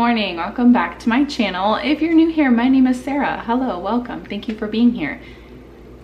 morning, welcome back to my channel. If you're new here, my name is Sarah. Hello, welcome, thank you for being here.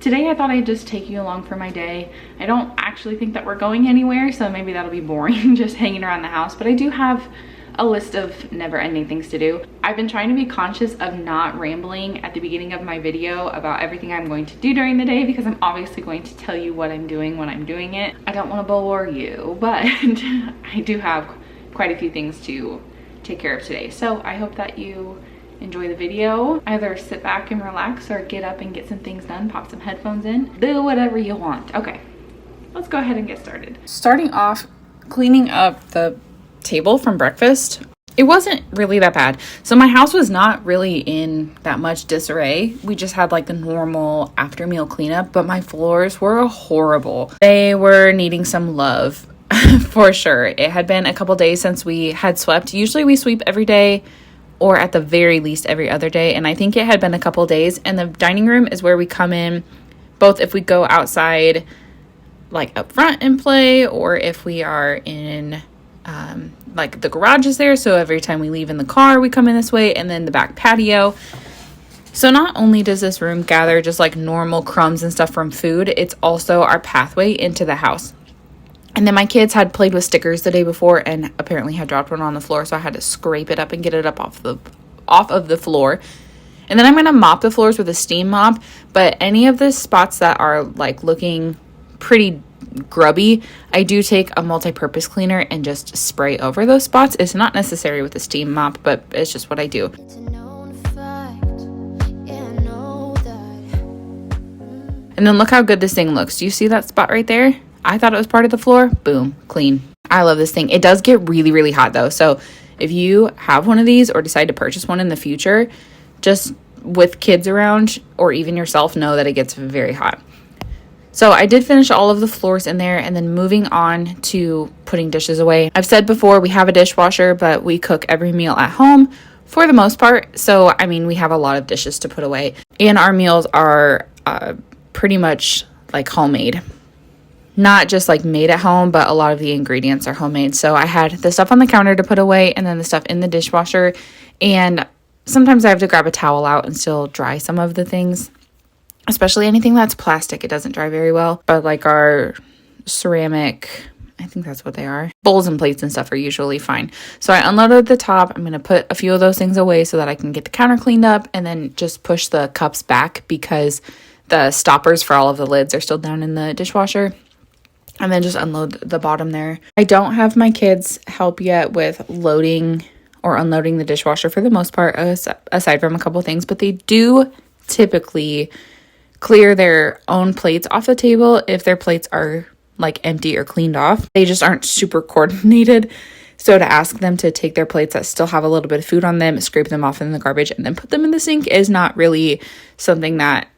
Today I thought I'd just take you along for my day. I don't actually think that we're going anywhere, so maybe that'll be boring just hanging around the house, but I do have a list of never-ending things to do. I've been trying to be conscious of not rambling at the beginning of my video about everything I'm going to do during the day, because I'm obviously going to tell you what I'm doing when I'm doing it. I don't want to bore you, but I do have quite a few things to take care of today. So I hope that you enjoy the video. Either sit back and relax or get up and get some things done, pop some headphones in, do whatever you want. Okay, let's go ahead and get started. Starting off, cleaning up the table from breakfast. It wasn't really that bad. So my house was not really in that much disarray. We just had like the normal after meal cleanup, but my floors were horrible. They were needing some love. For sure. It had been a couple days since we had swept. Usually we sweep every day, or at the very least every other day, and I think it had been a couple days. And the dining room is where we come in, both if we go outside like up front and play, or if we are in like the garage is there, so every time we leave in the car we come in this way, and then the back patio. So not only does this room gather just like normal crumbs and stuff from food, it's also our pathway into the house. And then my kids had played with stickers the day before and apparently had dropped one on the floor, so I had to scrape it up and get it up off of the floor. And then I'm going to mop the floors with a steam mop, but any of the spots that are like looking pretty grubby, I do take a multi-purpose cleaner and just spray over those spots. It's not necessary with a steam mop, but it's just what I do. And then look how good this thing looks. Do you see that spot right there? I thought it was part of the floor. Boom, clean. I love this thing. It does get really, really hot though. So if you have one of these or decide to purchase one in the future, just with kids around or even yourself, know that it gets very hot. So I did finish all of the floors in there, and then moving on to putting dishes away. I've said before, we have a dishwasher, but we cook every meal at home for the most part. So, I mean, we have a lot of dishes to put away, and our meals are pretty much like homemade. Not just like made at home, but a lot of the ingredients are homemade. So I had the stuff on the counter to put away, and then the stuff in the dishwasher. And sometimes I have to grab a towel out and still dry some of the things, especially anything that's plastic. It doesn't dry very well. But like our ceramic, I think that's what they are, bowls and plates and stuff are usually fine. So I unloaded the top. I'm going to put a few of those things away so that I can get the counter cleaned up, and then just push the cups back because the stoppers for all of the lids are still down in the dishwasher. And then just unload the bottom there. I don't have my kids help yet with loading or unloading the dishwasher for the most part, aside from a couple things. But they do typically clear their own plates off the table if their plates are like empty or cleaned off. They just aren't super coordinated. So to ask them to take their plates that still have a little bit of food on them, scrape them off in the garbage, and then put them in the sink is not really something that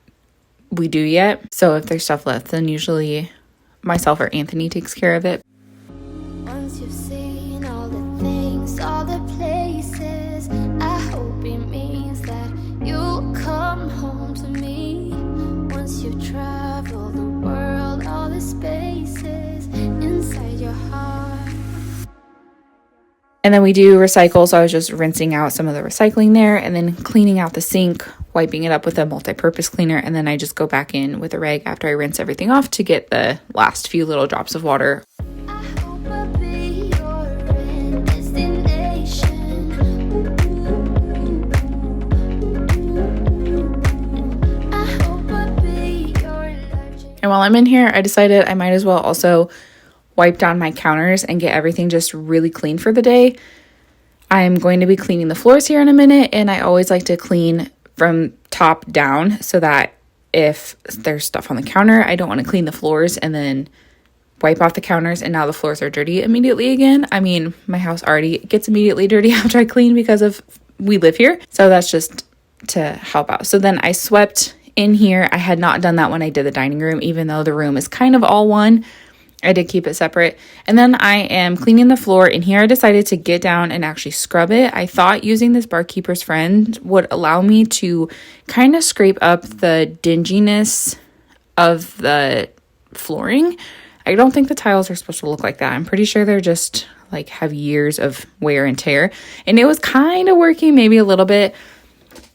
we do yet. So if there's stuff left, then usually myself or Anthony takes care of it. Once you've seen all the things, all the places, I hope it means that you'll come home to me. Once you've traveled the world, all the spaces inside your heart. And then we do recycle, so I was just rinsing out some of the recycling there and then cleaning out the sink, wiping it up with a multi-purpose cleaner, and then I just go back in with a rag after I rinse everything off to get the last few little drops of water. I hope I'll be your destination. I hope I'll be your life. And while I'm in here, I decided I might as well also wipe down my counters and get everything just really clean for the day. I'm going to be cleaning the floors here in a minute, and I always like to clean from top down so that if there's stuff on the counter, I don't want to clean the floors and then wipe off the counters and now the floors are dirty immediately again. I mean, my house already gets immediately dirty after I clean because of we live here. So that's just to help out. So then I swept in here. I had not done that when I did the dining room, even though the room is kind of all one. I did keep it separate. And then I am cleaning the floor. In here, I decided to get down and actually scrub it. I thought using this Barkeeper's Friend would allow me to kind of scrape up the dinginess of the flooring. I don't think the tiles are supposed to look like that. I'm pretty sure they're just like have years of wear and tear. And it was kind of working maybe a little bit,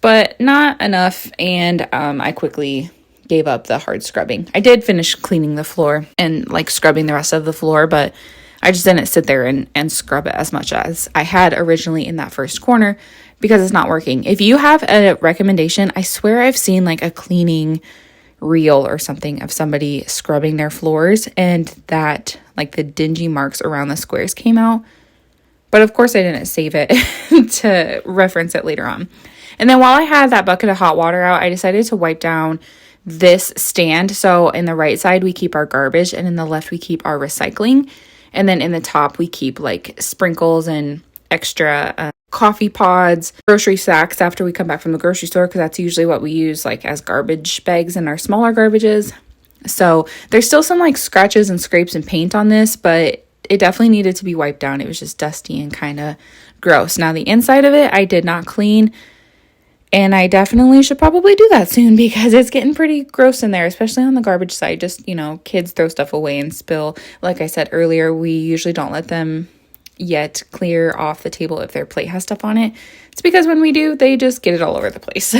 but not enough. And I quickly gave up the hard scrubbing. I did finish cleaning the floor and like scrubbing the rest of the floor, but I just didn't sit there and scrub it as much as I had originally in that first corner because it's not working. If you have a recommendation, I swear I've seen like a cleaning reel or something of somebody scrubbing their floors and that like the dingy marks around the squares came out. But of course I didn't save it to reference it later on. And then while I had that bucket of hot water out, I decided to wipe down this stand. So in the right side, we keep our garbage, and in the left, we keep our recycling. And then in the top, we keep like sprinkles and extra coffee pods, grocery sacks after we come back from the grocery store, because that's usually what we use like as garbage bags in our smaller garbages. So there's still some like scratches and scrapes and paint on this, but it definitely needed to be wiped down. It was just dusty and kind of gross. Now the inside of it, I did not clean. And I definitely should probably do that soon because it's getting pretty gross in there, especially on the garbage side. Just, you know, kids throw stuff away and spill. Like I said earlier, we usually don't let them yet clear off the table if their plate has stuff on it. It's because when we do, they just get it all over the place.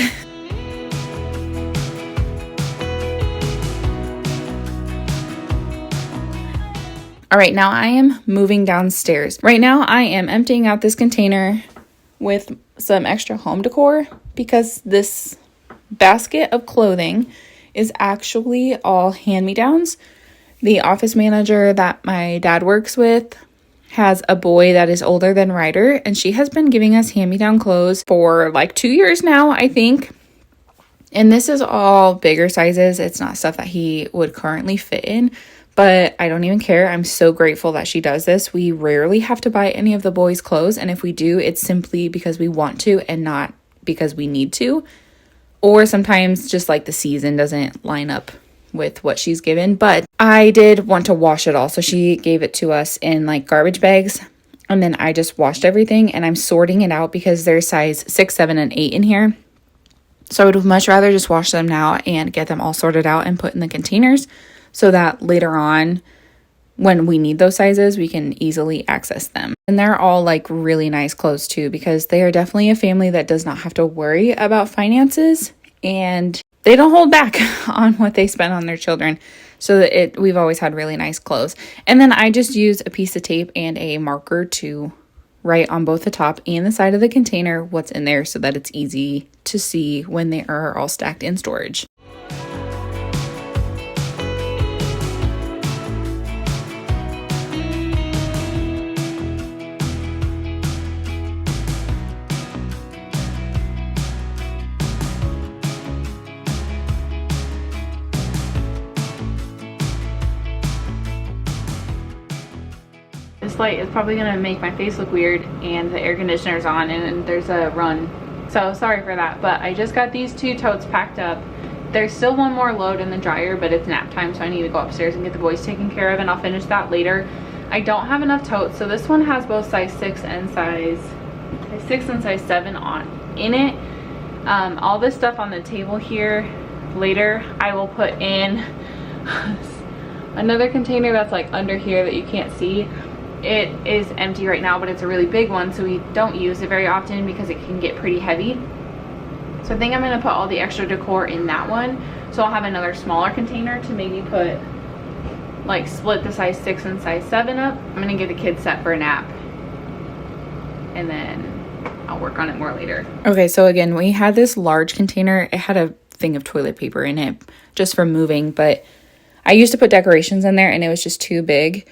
All right, now I am moving downstairs. Right now I am emptying out this container with some extra home decor because this basket of clothing is actually all hand-me-downs. The office manager that my dad works with has a boy that is older than Ryder, and she has been giving us hand-me-down clothes for like 2 years now, I think. And this is all bigger sizes. It's not stuff that he would currently fit in, but I don't even care. I'm so grateful that she does this. We rarely have to buy any of the boys' clothes, and if we do, it's simply because we want to and not because we need to. Or sometimes just like the season doesn't line up with what she's given. But I did want to wash it all, so she gave it to us in like garbage bags, and then I just washed everything, and I'm sorting it out because there's size 6, 7, and 8 in here. So I would much rather just wash them now and get them all sorted out and put in the containers, so that later on when we need those sizes, we can easily access them. And they're all like really nice clothes too, because they are definitely a family that does not have to worry about finances, and they don't hold back on what they spend on their children. So we've always had really nice clothes. And then I just use a piece of tape and a marker to write on both the top and the side of the container what's in there so that it's easy to see when they are all stacked in storage. This light is probably gonna make my face look weird, and the air conditioner's on and there's a run. So sorry for that, but I just got these 2 totes packed up. There's still one more load in the dryer, but it's nap time, so I need to go upstairs and get the boys taken care of, and I'll finish that later. I don't have enough totes, so this one has both size 6 and size 7 in it. All this stuff on the table here later I will put in another container that's like under here that you can't see. It is empty right now, but it's a really big one, so we don't use it very often because it can get pretty heavy. So I think I'm going to put all the extra decor in that one. So I'll have another smaller container to maybe put, like, split the size 6 and size 7 up. I'm going to get the kids set for a nap, and then I'll work on it more later. Okay, so again, we had this large container. It had a thing of toilet paper in it just for moving, but I used to put decorations in there and it was just too big.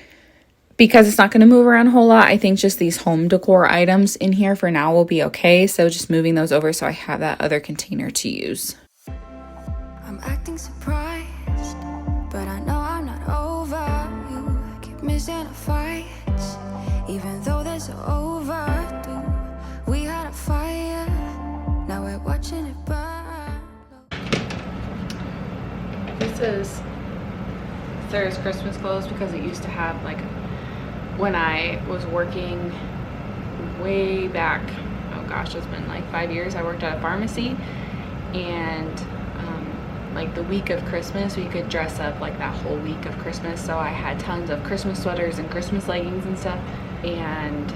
Because it's not going to move around a whole lot, I think just these home decor items in here for now will be okay. So just moving those over so I have that other container to use. I'm acting surprised, but I know I'm not over. You keep missing a fight, even though there's overdue. We had a fire, now we're watching it burn. This is Sarah's Christmas clothes because it used to have, like, when I was working way back, oh gosh, it's been like 5 years, I worked at a pharmacy, and like the week of Christmas, we could dress up like that whole week of Christmas, so I had tons of Christmas sweaters and Christmas leggings and stuff. and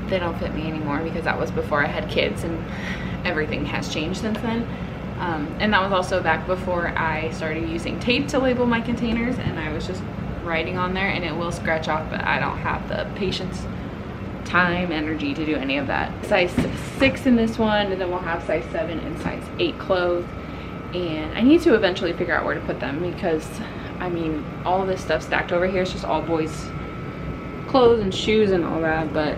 they don't fit me anymore because that was before I had kids, and everything has changed since then. And that was also back before I started using tape to label my containers, and I was just writing on there, and it will scratch off, but I don't have the patience, time, energy to do any of that. Size 6 in this one, and then we'll have size 7 and size 8 clothes. And I need to eventually figure out where to put them because, I mean, all of this stuff stacked over here is just all boys' clothes and shoes and all that, but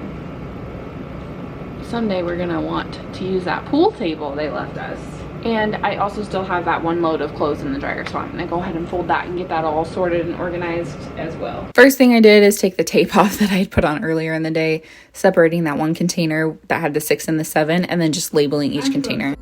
someday we're gonna want to use that pool table they left us. And I also still have that one load of clothes in the dryer, so I'm gonna go ahead and fold that and get that all sorted and organized as well. First thing I did is take the tape off that I had put on earlier in the day, separating that one container that had the 6 and the 7, and then just labeling each container.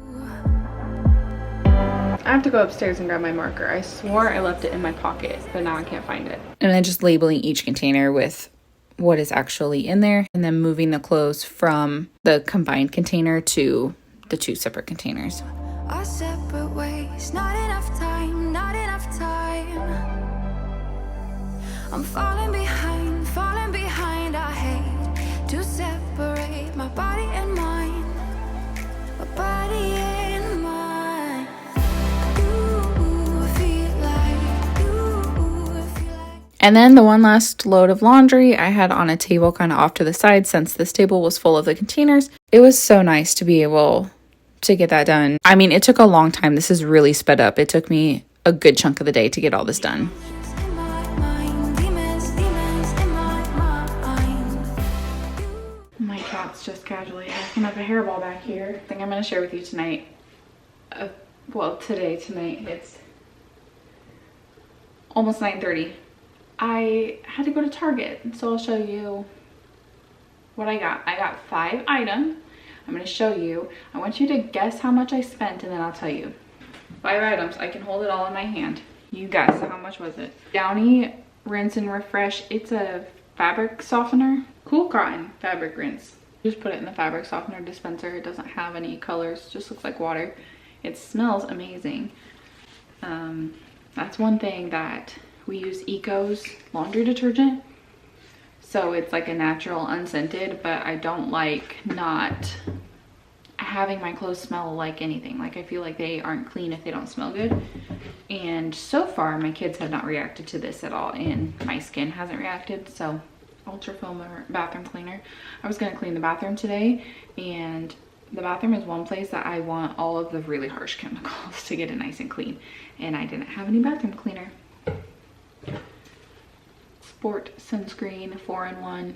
I have to go upstairs and grab my marker. I swore I left it in my pocket, but now I can't find it. And then just labeling each container with what is actually in there, and then moving the clothes from the combined container to the 2 separate containers. Our separate ways, not enough time, not enough time. I'm falling behind, I hate to separate my body and mind, my body and mind. You feel like. And then the one last load of laundry I had on a table kind of off to the side since this table was full of the containers. It was so nice to be able to get that done. I mean, it took a long time. This is really sped up. It took me a good chunk of the day to get all this done. My cat's just casually acting up a hairball back here. I think I'm going to share with you tonight. Tonight. It's almost 9:30. I had to go to Target, so I'll show you what I got. I got 5 items. I'm going to show you. I want you to guess how much I spent, and then I'll tell you. 5 items. I can hold it all in my hand. You guess. How much was it? Downy Rinse and Refresh. It's a fabric softener. Cool Cotton fabric rinse. Just put it in the fabric softener dispenser. It doesn't have any colors. Just looks like water. It smells amazing. That's one thing that we use Eco's laundry detergent. So it's like a natural unscented, but I don't like not having my clothes smell like anything. Like I feel like they aren't clean if they don't smell good. And so far my kids have not reacted to this at all, and my skin hasn't reacted. So Ultra Foam bathroom cleaner. I was gonna clean the bathroom today, and the bathroom is one place that I want all of the really harsh chemicals to get it nice and clean, and I didn't have any bathroom cleaner. Sport sunscreen 4-in-1.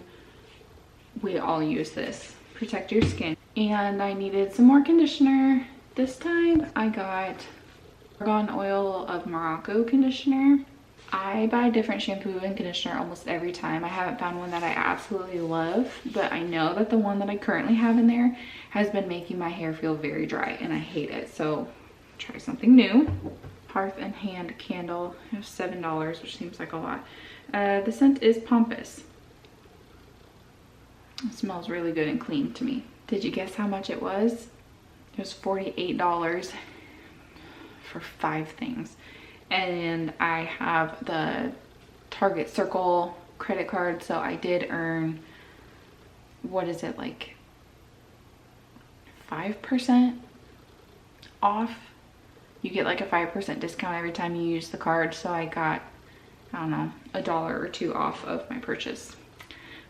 We all use this. Protect your skin. And I needed some more conditioner. This time I got Argan Oil of Morocco conditioner. I buy different shampoo and conditioner almost every time. I haven't found one that I absolutely love, but I know that the one that I currently have in there has been making my hair feel very dry, and I hate it. So try something new. Hearth and Hand candle. It was $7, which seems like a lot. The scent is Pompous. It smells really good and clean to me. Did you guess how much it was? It was $48 for 5 things. And I have the Target Circle credit card, so I did earn, what is it, like 5% off? You get like a 5% discount every time you use the card, so I got, I don't know, $1 or $2 off of my purchase,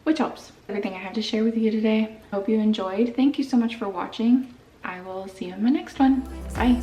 which helps. Everything I have to share with you today. Hope you enjoyed. Thank you so much for watching. I will see you in my next one. Bye.